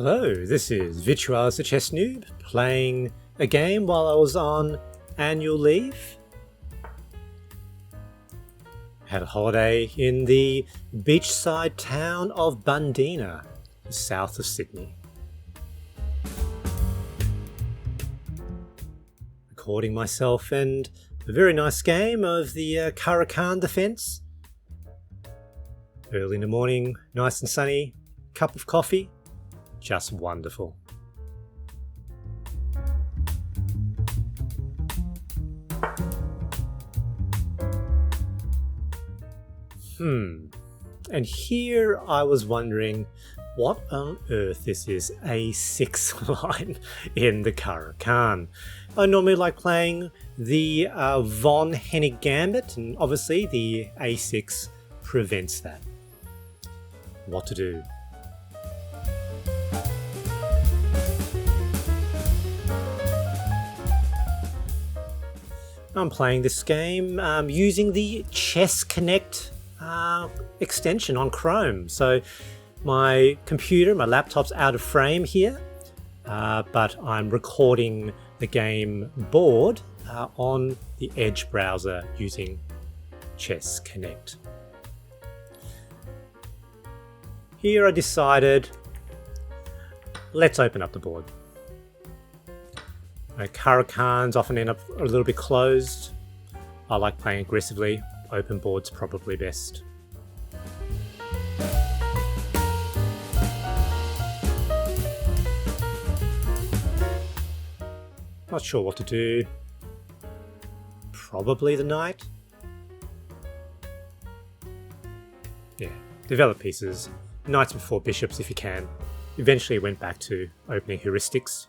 Hello, this is BEACHSIDE the Chess Noob, playing a game while I was on annual leave. Had a holiday in the beachside town of Bundeena, south of Sydney. Recording myself and a very nice game of the Caro-Kann Defense. Early in the morning, nice and sunny, cup of coffee. Just wonderful. And here I was wondering what on earth this is A6 line in the Caro-Kann. I normally like playing the Hennig Gambit, and obviously the A6 prevents that. What to do? I'm playing this game using the Chessnut extension on Chrome. So my computer, my laptop's out of frame here, but I'm recording the game board on the Edge browser using Chessnut. Here I decided, let's open up the board. Caro-Kann's often end up a little bit closed. I like playing aggressively. Open board's probably best. Not sure what to do. Probably the knight. Yeah, develop pieces. Knights before bishops if you can. Eventually went back to opening heuristics.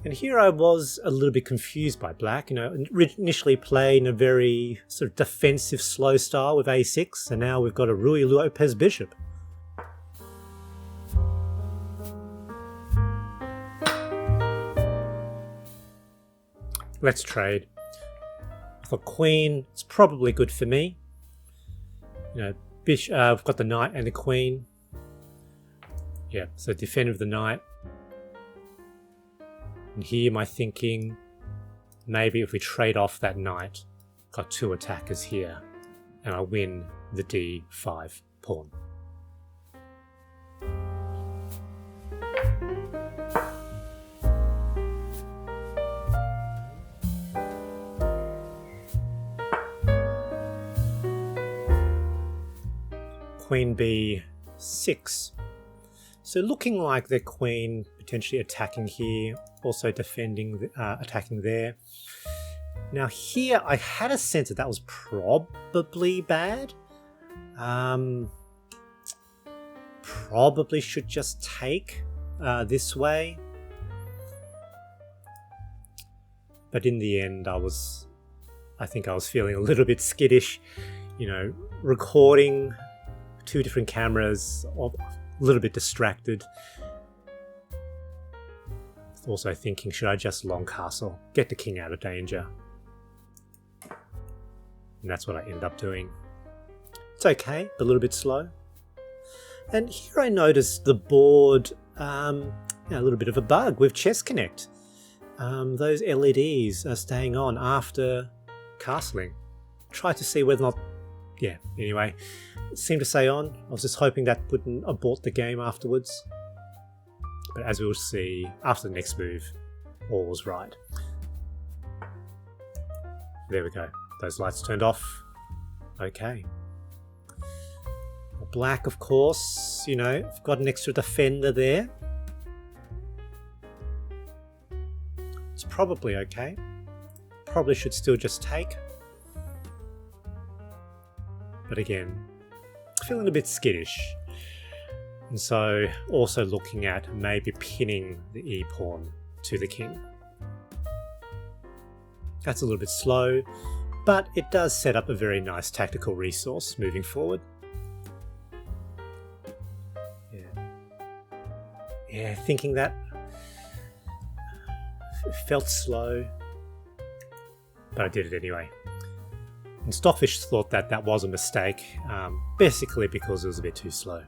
And here I was a little bit confused by black. Initially playing a very sort of defensive slow style with a6, and now we've got a Ruy Lopez bishop. Let's trade. For queen, it's probably good for me. I've got the knight and the queen. Yeah, so defend with the knight. And here my thinking, maybe if we trade off that knight, got two attackers here, and I win the d5 pawn. Queen b6. So looking like the queen potentially attacking here, also defending, attacking there. Now here I had a sense that was probably bad. Probably should just take this way. But in the end I think I was feeling a little bit skittish, recording two different cameras, a little bit distracted. Also thinking, should I just long castle, get the king out of danger? And that's what I ended up doing. It's okay, a little bit slow. And here I noticed the board, a little bit of a bug with Chessnut. Those LEDs are staying on after castling. Try to see whether or not, anyway, it seemed to stay on. I was just hoping that wouldn't abort the game afterwards. But as we'll see, after the next move, all was right. There we go. Those lights turned off. Okay. Black, of course, I've got an extra defender there. It's probably okay. Probably should still just take. But again, feeling a bit skittish. And so also looking at maybe pinning the e-pawn to the king. That's a little bit slow, but it does set up a very nice tactical resource moving forward. Yeah, thinking that it felt slow, but I did it anyway. And Stockfish thought that that was a mistake, basically because it was a bit too slow.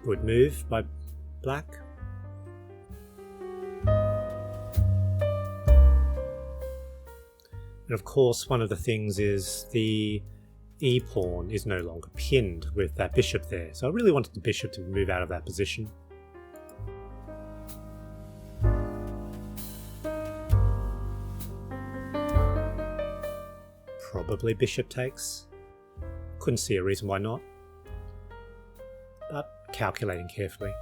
Good move by Black. And of course, one of the things is the e-pawn is no longer pinned with that bishop there. So I really wanted the bishop to move out of that position. Probably bishop takes. Couldn't see a reason why not. But calculating carefully.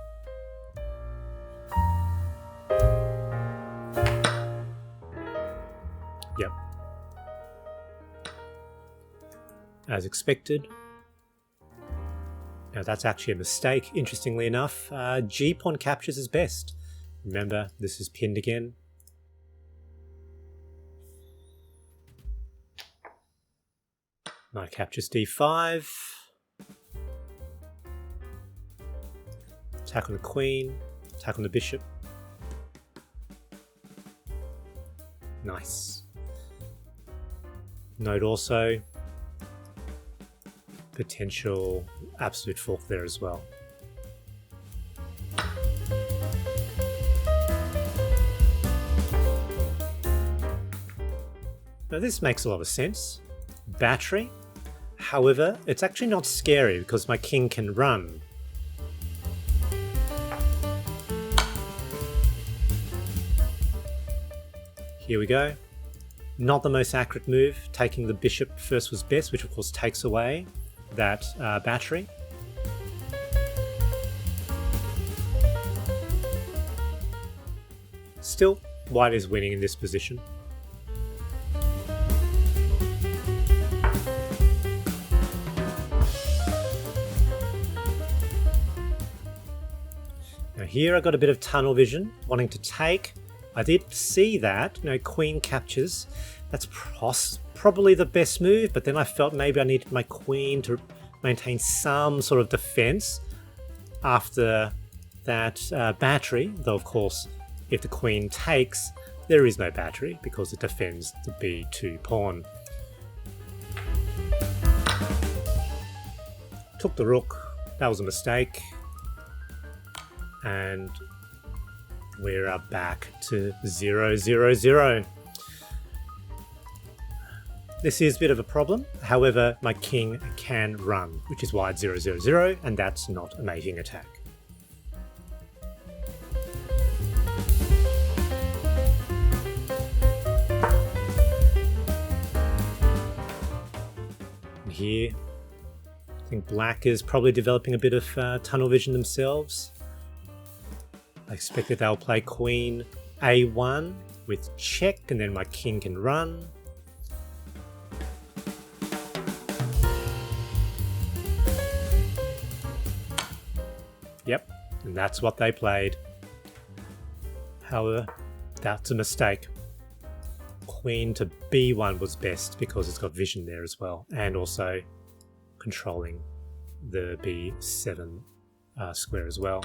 Yep. As expected. Now that's actually a mistake, interestingly enough. G-pawn captures is best. Remember, this is pinned again. Knight captures d5. Attack on the queen, attack on the bishop. Nice. Note also potential absolute fork there as well. Now this makes a lot of sense. Battery. However, it's actually not scary because my king can run. Here we go. Not the most accurate move. Taking the bishop first was best, which of course takes away that battery. Still, white is winning in this position. Now here I got a bit of tunnel vision, wanting to take. I did see that, queen captures. That's probably the best move, but then I felt maybe I needed my queen to maintain some sort of defense after that battery. Though, of course, if the queen takes, there is no battery because it defends the b2 pawn. Took the rook. That was a mistake. And we're back to 0-0-0. This is a bit of a problem. However, my king can run, which is why it's 0-0-0, and that's not a mating attack. And here, I think black is probably developing a bit of tunnel vision themselves. I expect that they'll play queen a1 with check, and then my king can run. Yep, and that's what they played. However, that's a mistake. Queen to b1 was best because it's got vision there as well, and also controlling the b7 square as well.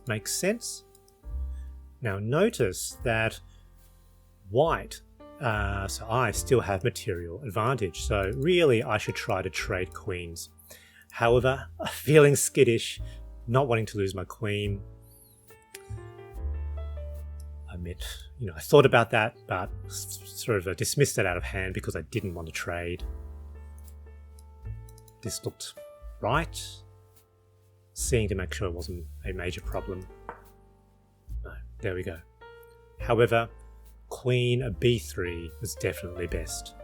Makes sense. Now notice that white, so I still have material advantage, so really I should try to trade queens. However, feeling skittish, not wanting to lose my queen. I admit, I thought about that, but sort of dismissed it out of hand because I didn't want to trade. This looked right. Seeing to make sure it wasn't a major problem. No, there we go. However, queen b3 was definitely best.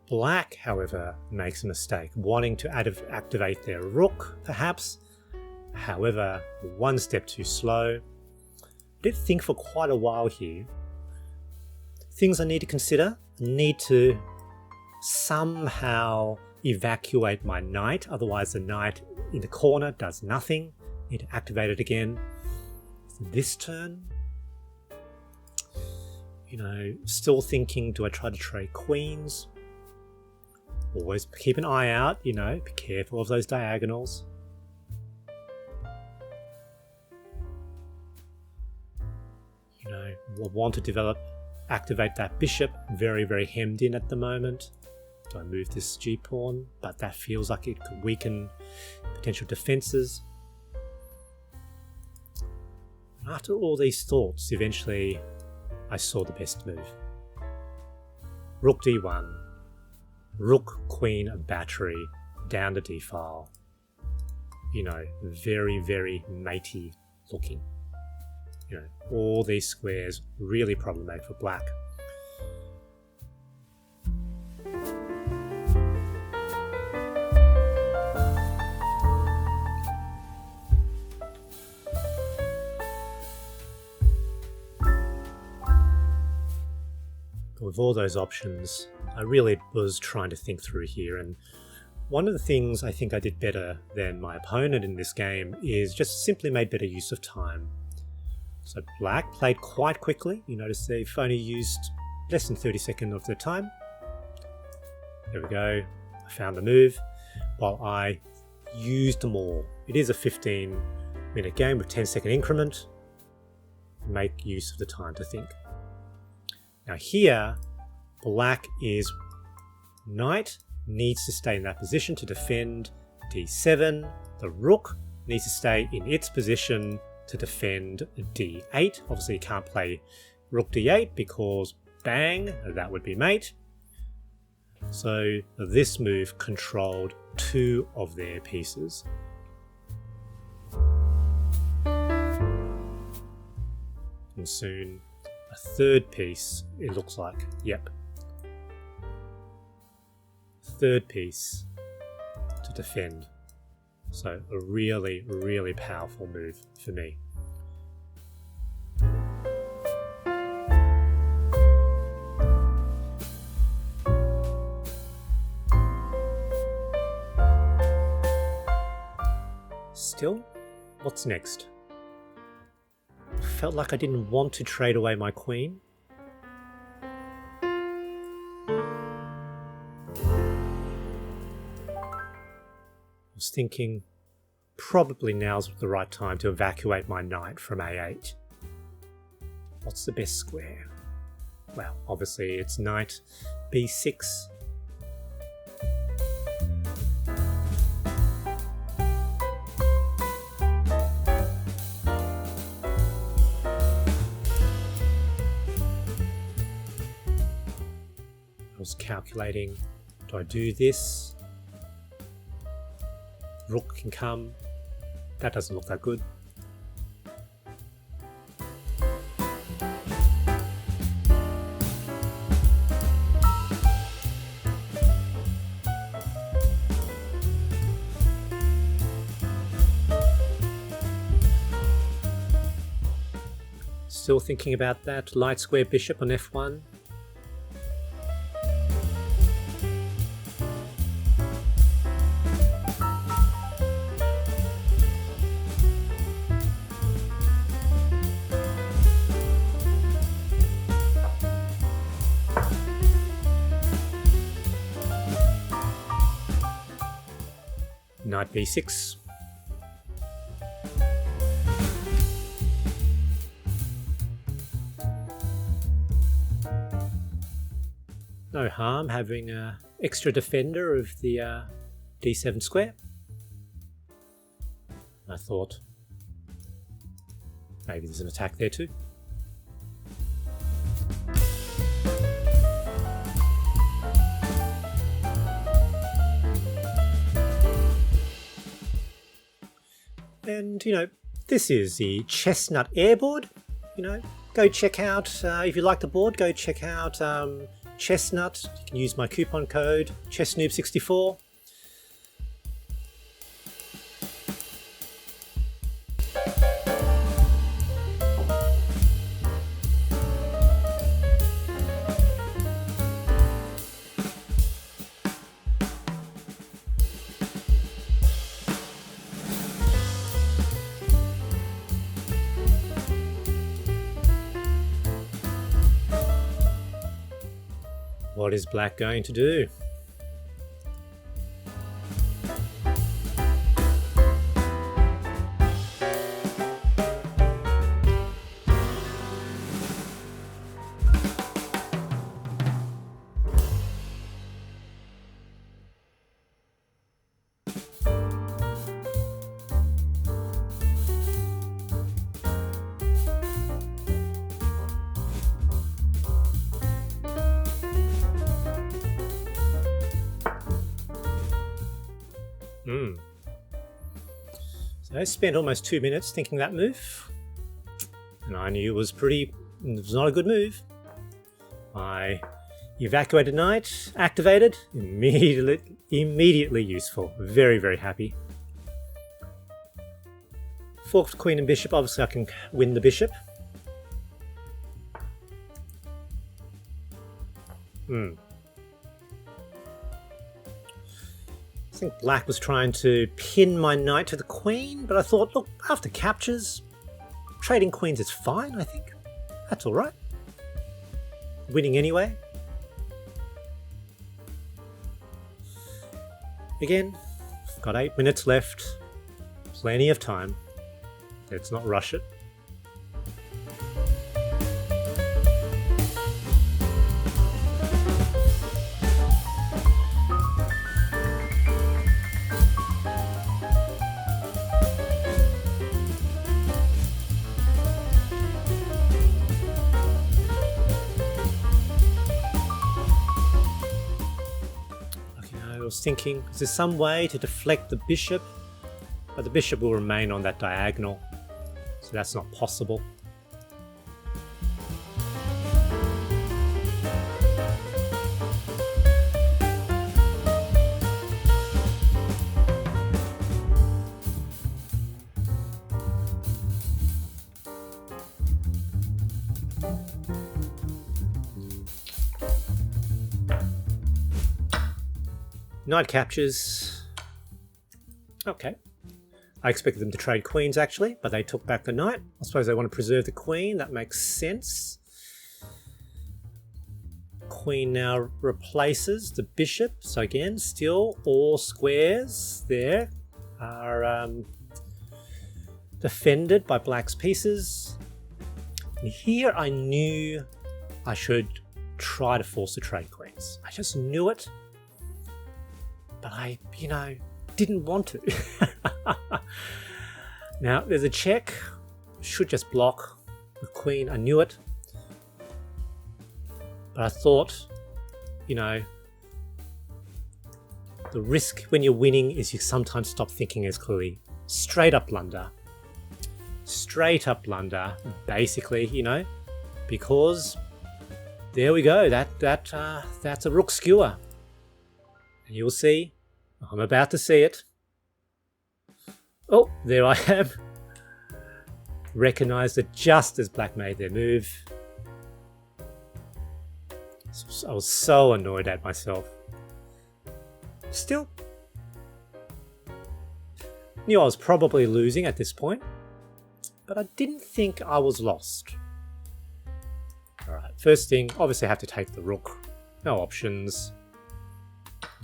Black, however, makes a mistake, wanting to activate their rook, perhaps. However, one step too slow. I did think for quite a while here. Things I need to consider. need to somehow evacuate my knight, otherwise the knight in the corner does nothing. Need to activate it again. This turn, still thinking, do I try to trade queens? Always keep an eye out, be careful of those diagonals. I want to activate that bishop, very, very hemmed in at the moment. Do I move this g-pawn? But that feels like it could weaken potential defenses. After all these thoughts, eventually I saw the best move. Rook d1, rook, queen, battery, down to d-file. Very, very matey looking. All these squares really problematic for black. With all those options, I really was trying to think through here, and one of the things I think I did better than my opponent in this game is just simply made better use of time. So black played quite quickly. You notice they've only used less than 30 seconds of their time. There we go. I found the move, while I used them all. It is a 15-minute game with 10-second increment. Make use of the time to think. Now here, black is knight needs to stay in that position to defend d7. The rook needs to stay in its position to defend d8. Obviously you can't play rook d8 because bang, that would be mate. So this move controlled two of their pieces. And soon a third piece, it looks like. Yep. Third piece to defend. So a really, really powerful move for me. Still, what's next? Felt like I didn't want to trade away my queen. I was thinking probably now's the right time to evacuate my knight from a8. What's the best square? Well, obviously it's knight b6. I was calculating, do I do this? Rook can come. That doesn't look that good. Still thinking about that light square bishop on f1. Knight b6. No harm having an extra defender of the d7 square. I thought maybe there's an attack there too. And, this is the Chessnut airboard. Go check out, if you like the board, go check out Chessnut. You can use my coupon code, ChessNoob64. What is black going to do? So I spent almost 2 minutes thinking that move, and I knew it was not a good move. My evacuated knight activated, immediately useful. Very, very happy. Forked queen and bishop, obviously I can win the bishop. I think black was trying to pin my knight to the queen, but I thought, look, after captures, trading queens is fine, I think. That's alright. Winning anyway. Again, I've got 8 minutes left. Plenty of time. Let's not rush it. I was thinking, is there some way to deflect the bishop? But the bishop will remain on that diagonal, so that's not possible. Knight captures. Okay. I expected them to trade queens actually, but they took back the knight. I suppose they want to preserve the queen. That makes sense. Queen now replaces the bishop. So again, still all squares there are defended by black's pieces. And here I knew I should try to force the trade queens. I just knew it. But I, didn't want to. Now, there's a check. Should just block the queen. I knew it. But I thought, the risk when you're winning is you sometimes stop thinking as clearly. Straight up blunder. Straight up blunder, basically, because there we go. That's a rook skewer. And you'll see, I'm about to see it. Oh, there I am. Recognised it just as black made their move. I was so annoyed at myself. Still, knew I was probably losing at this point, but I didn't think I was lost. Alright, first thing, obviously I have to take the rook. No options.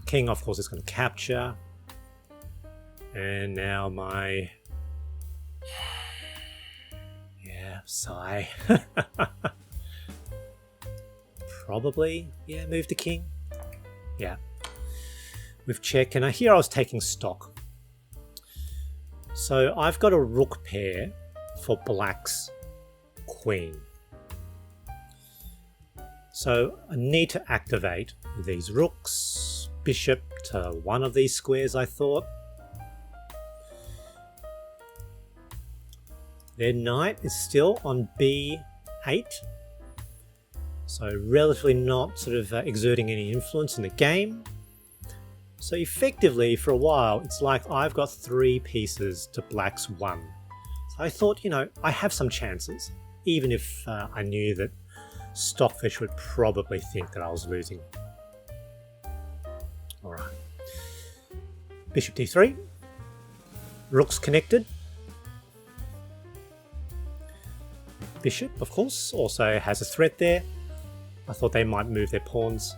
King, of course, is going to capture. And now my... sigh. Probably, move the king. Yeah. With check, and here I was taking stock. So I've got a rook pair for black's queen. So I need to activate these rooks. Bishop to one of these squares, I thought. Their knight is still on B8. So relatively not sort of exerting any influence in the game. So effectively, for a while, it's like I've got 3 pieces to black's 1. So I thought, I have some chances, even if I knew that Stockfish would probably think that I was losing. Alright. Bishop d3. Rook's connected. Bishop, of course, also has a threat there. I thought they might move their pawns.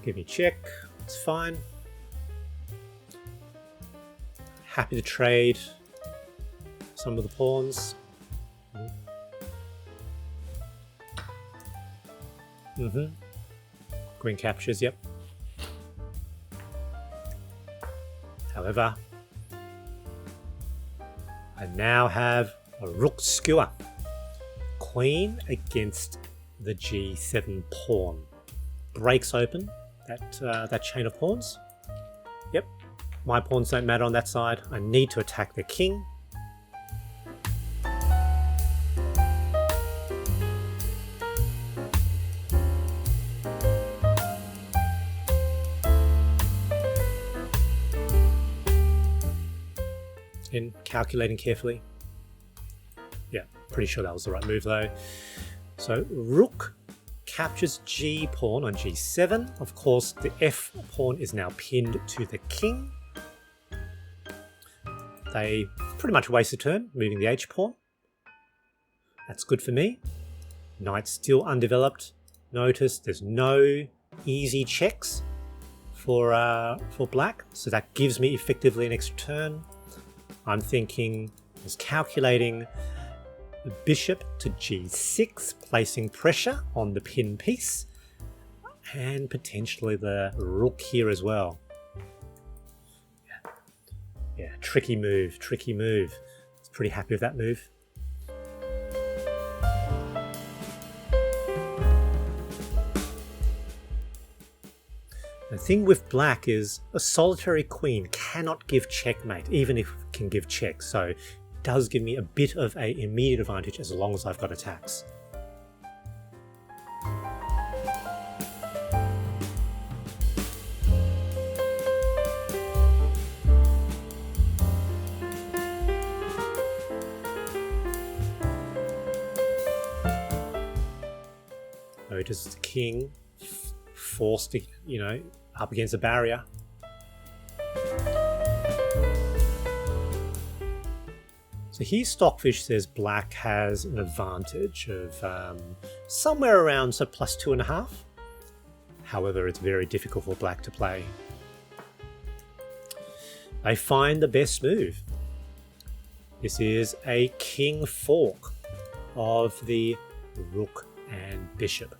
Give me check. It's fine. Happy to trade some of the pawns. Queen captures, yep. However, I now have a rook skewer. Queen against the g7 pawn. Breaks open that chain of pawns. Yep, my pawns don't matter on that side. I need to attack the king. In calculating carefully. Yeah, pretty sure that was the right move though. So rook captures g pawn on g7. Of course, the f pawn is now pinned to the king. They pretty much waste a turn moving the h pawn. That's good for me. Knight still undeveloped. Notice there's no easy checks for black, so that gives me effectively an extra turn. I'm thinking, just calculating the bishop to g6, placing pressure on the pin piece, and potentially the rook here as well. Yeah, tricky move, tricky move. I was pretty happy with that move. The thing with black is a solitary queen cannot give checkmate, even if it can give check. So it does give me a bit of an immediate advantage as long as I've got attacks. Notice the king forced to, up against a barrier. So here Stockfish says black has an advantage of somewhere around plus 2.5. However, it's very difficult for black to play. They find the best move. This is a king fork of the rook and bishop.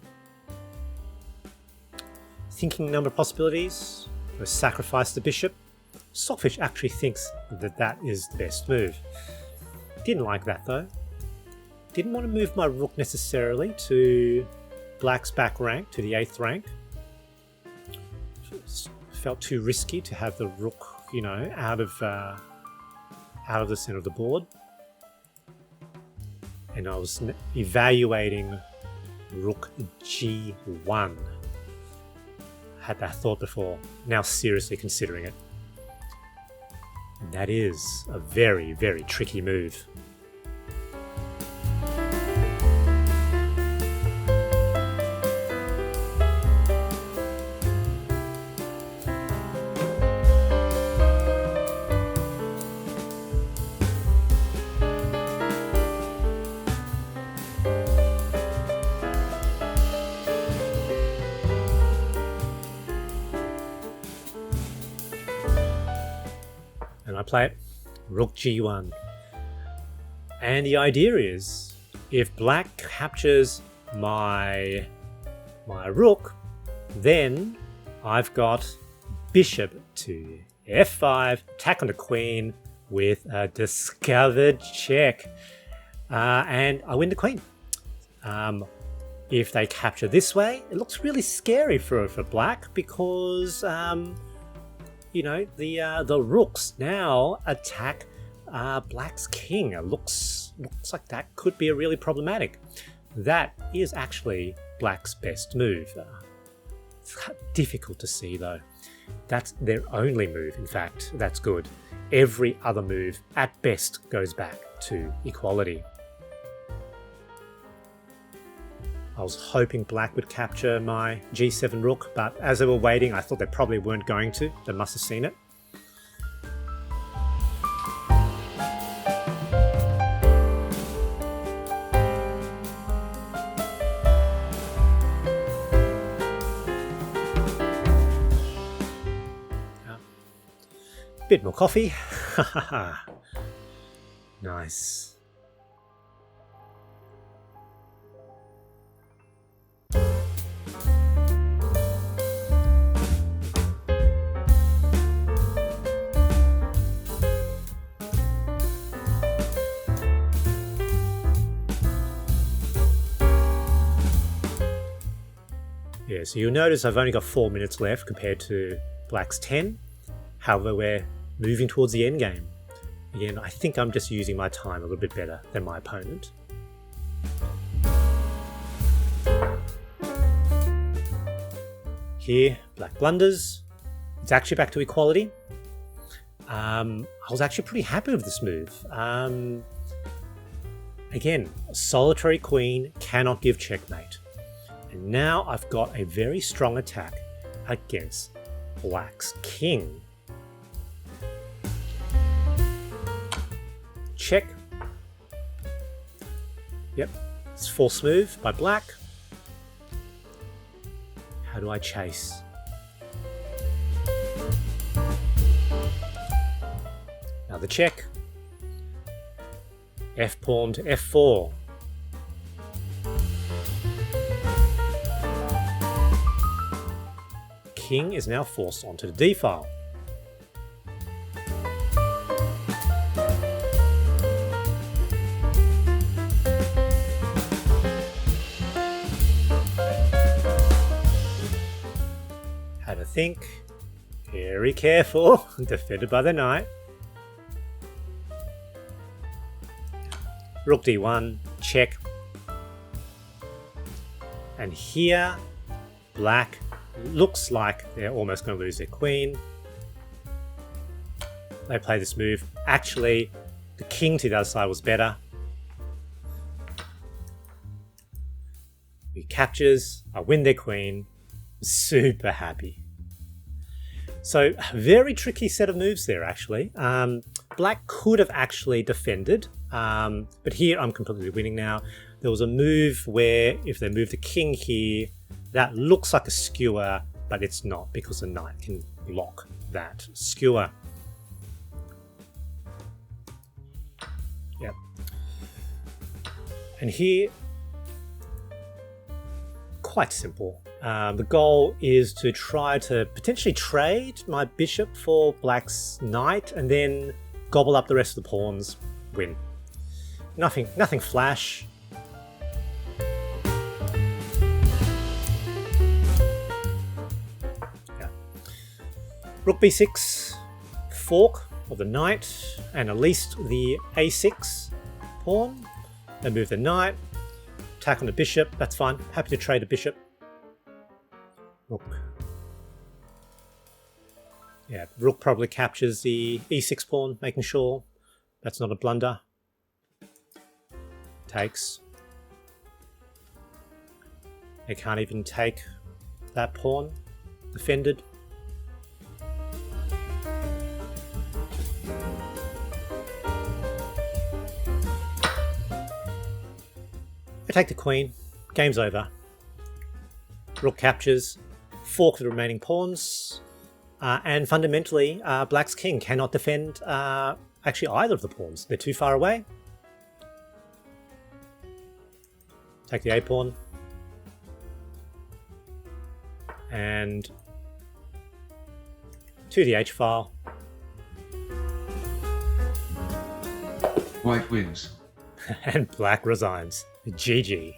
Thinking number of possibilities. We'll sacrifice the bishop. Stockfish actually thinks that that is the best move. Didn't like that though. Didn't want to move my rook necessarily to black's back rank, to the 8th rank. Felt too risky to have the rook, out of the center of the board. And I was evaluating rook g1. Had that thought before, now seriously considering it. And that is a very, very tricky move. And I play it, rook g1. And the idea is, if black captures my rook, then I've got bishop to f5, attack on the queen with a discovered check. And I win the queen. If they capture this way, it looks really scary for black because the rooks now attack black's king. It looks like that could be really problematic. That is actually black's best move. It's difficult to see though. That's their only move, in fact. That's good. Every other move at best goes back to equality. I was hoping black would capture my g7 rook, but as they were waiting, I thought they probably weren't going to. They must have seen it. Bit more coffee. Nice. Yeah, so you'll notice I've only got 4 minutes left compared to Black's 10. However, we're moving towards the end game. Again, I think I'm just using my time a little bit better than my opponent. Here, Black blunders. It's actually back to equality. I was actually pretty happy with this move. Again, a solitary queen cannot give checkmate. And now I've got a very strong attack against Black's king. Check. Yep, it's false move by Black. How do I chase? Another check. F pawn to F4. King is now forced onto the D file. Had to think. Very careful. Defended by the knight. Rook D1. Check. And here, Black looks like they're almost going to lose their queen. They play this move. Actually, the king to the other side was better. He captures, I win their queen. Super happy. So, very tricky set of moves there, actually. Black could have actually defended, but here I'm completely winning now. There was a move where if they move the king here, that looks like a skewer, but it's not because the knight can block that skewer. Yep. And here, quite simple. The goal is to try to potentially trade my bishop for Black's knight and then gobble up the rest of the pawns, win. Nothing flash. Rook b6, fork of the knight, and at least the a6 pawn. They move the knight, attack on the bishop, that's fine. Happy to trade a bishop. Rook. Yeah, rook probably captures the e6 pawn, making sure that's not a blunder. Takes. They can't even take that pawn. Defended. I take the queen, game's over. Rook captures, fork the remaining pawns, and fundamentally Black's king cannot defend actually either of the pawns. They're too far away. Take the a pawn. And to the h file. White wins. And Black resigns. GG.